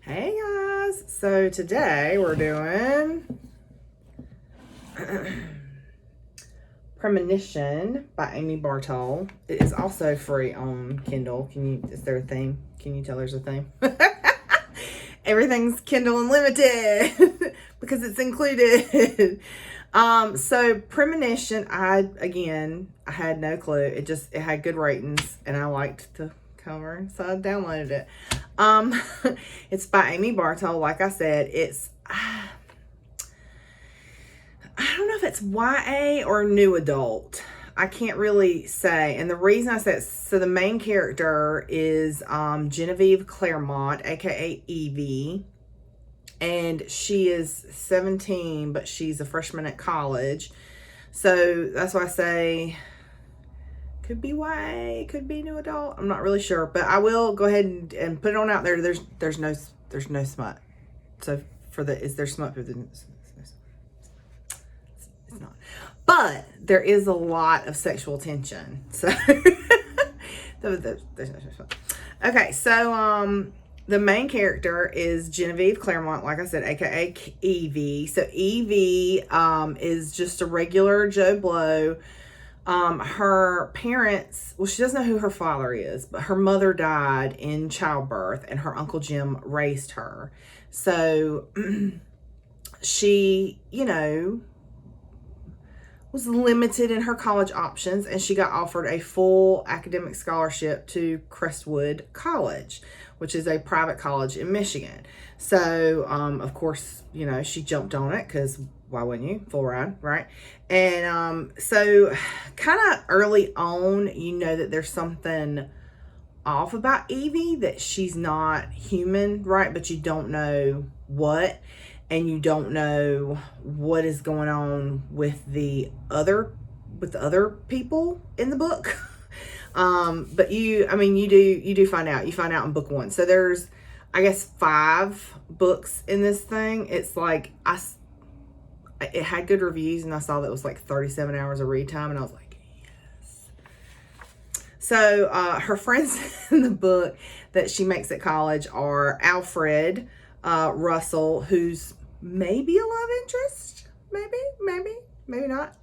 Hey guys, so today we're doing Premonition by Amy Barton. It is also free on Kindle. Is there a theme? Can you tell there's a theme? Everything's Kindle Unlimited because it's included. So Premonition, I had no clue. It had good ratings and I liked the cover, so I downloaded it. It's by Amy Barton. Like I said, I don't know if it's YA or new adult. I can't really say. And the reason I said, so the main character is Genevieve Claremont, aka Evie. And she is 17, but she's a freshman at college. So that's why I say could be YA, could be new adult. I'm not really sure, but I will go ahead and put it on out there. There's no smut. So is there smut for the? It's not. But there is a lot of sexual tension. So there's no smut. Okay, so the main character is Genevieve Claremont, like I said, aka Evie. So Evie is just a regular Joe Blow. Her parents, well, she doesn't know who her father is, but her mother died in childbirth and her Uncle Jim raised her. So she, was limited in her college options and she got offered a full academic scholarship to Crestwood College, which is a private college in Michigan. So, of course, she jumped on it because why wouldn't you? Full ride, right? And so kind of early on, that there's something off about Evie, that she's not human, right? But you don't know what, and you don't know what is going on with the other people in the book. But you do find out. You find out in book 1. So there's, I guess, 5 books in this thing. It's like it had good reviews, and I saw that it was like 37 hours of read time, and I was like, yes. So her friends in the book that she makes at college are Alfred Russell, who's maybe a love interest, maybe not.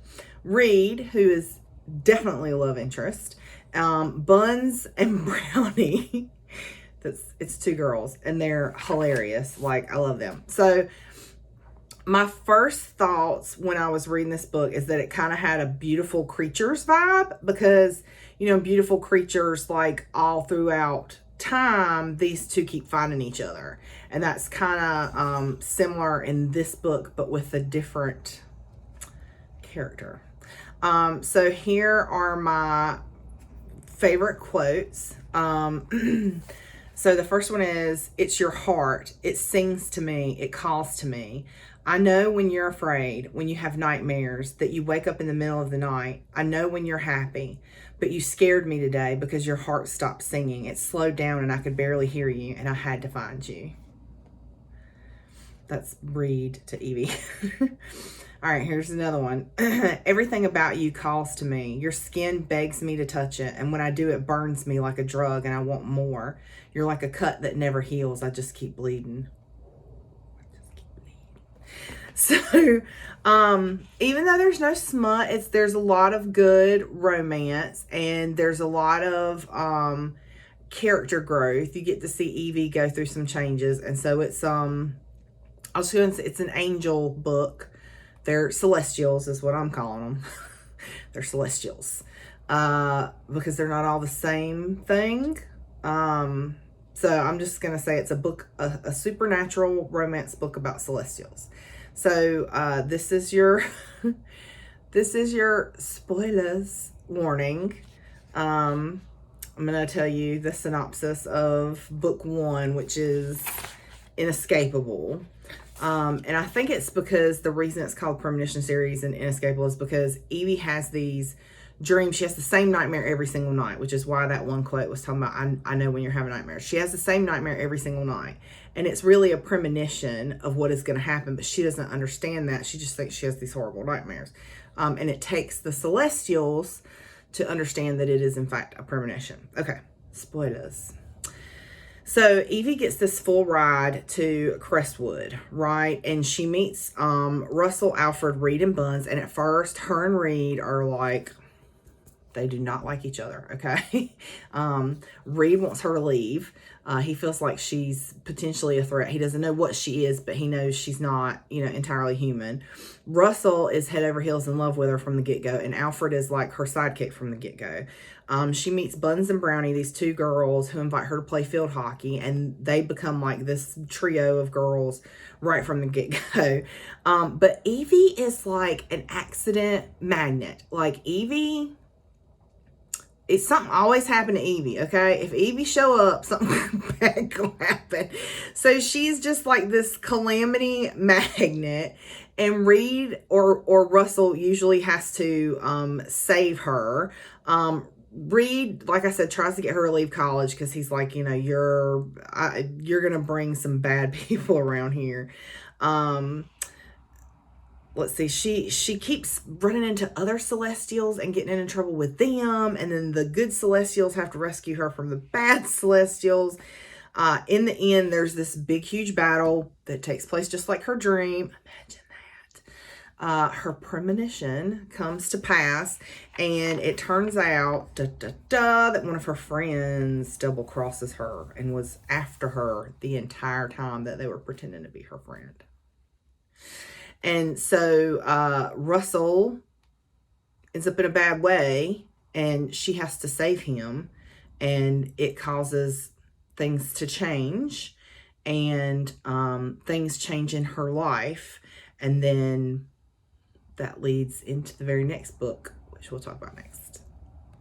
Reed, who is definitely a love interest. Buns and Brownie. It's 2 girls, and they're hilarious. Like, I love them. So my first thoughts when I was reading this book is that it kind of had a Beautiful Creatures vibe, because, Beautiful Creatures, like, all throughout time, these 2 keep finding each other. And that's kind of similar in this book, but with a different character. So here are my favorite quotes. So the first one is, "It's your heart. It sings to me. It calls to me. I know when you're afraid, when you have nightmares, that you wake up in the middle of the night. I know when you're happy, but you scared me today because your heart stopped singing. It slowed down and I could barely hear you, and I had to find you." That's Reed to Evie. All right, here's another one. "Everything about you calls to me. Your skin begs me to touch it, and when I do, it burns me like a drug, and I want more. You're like a cut that never heals. I just keep bleeding." So, even though there's no smut, there's a lot of good romance, and there's a lot of character growth. You get to see Evie go through some changes, and so it's I was going to say it's an angel book. They're celestials, is what I'm calling them. They're celestials, because they're not all the same thing. So I'm just gonna say it's a book, a supernatural romance book about celestials. So this is your spoilers warning. I'm gonna tell you the synopsis of book 1, which is Inescapable. And I think it's because the reason it's called Premonition series and Inescapable is because Evie has these dreams. She has the same nightmare every single night, which is why that one quote was talking about, I know when you're having nightmares. She has the same nightmare every single night. And it's really a premonition of what is going to happen, but she doesn't understand that. She just thinks she has these horrible nightmares. And it takes the celestials to understand that it is, in fact, a premonition. Okay, spoilers. So Evie gets this full ride to Crestwood, right? And she meets Russell, Alfred, Reed, and Buns. And at first, her and Reed are like, they do not like each other, okay? Reed wants her to leave. He feels like she's potentially a threat. He doesn't know what she is, but he knows she's not, entirely human. Russell is head over heels in love with her from the get-go, and Alfred is like her sidekick from the get-go. She meets Buns and Brownie, these two girls who invite her to play field hockey, and they become like this trio of girls right from the get-go. But Evie is like an accident magnet. Like Evie... It's something always happen to Evie, okay? If Evie show up, something bad will happen. So she's just like this calamity magnet, and Reed or Russell usually has to save her. Reed, like I said, tries to get her to leave college because he's like, you're gonna bring some bad people around here. Let's see, she keeps running into other Celestials and getting into trouble with them, and then the good Celestials have to rescue her from the bad Celestials. In the end, there's this big, huge battle that takes place just like her dream. Imagine that. Her premonition comes to pass, and it turns out that one of her friends double crosses her and was after her the entire time that they were pretending to be her friend. And so Russell ends up in a bad way, and she has to save him, and it causes things to change, and things change in her life, and then that leads into the very next book, which we'll talk about next.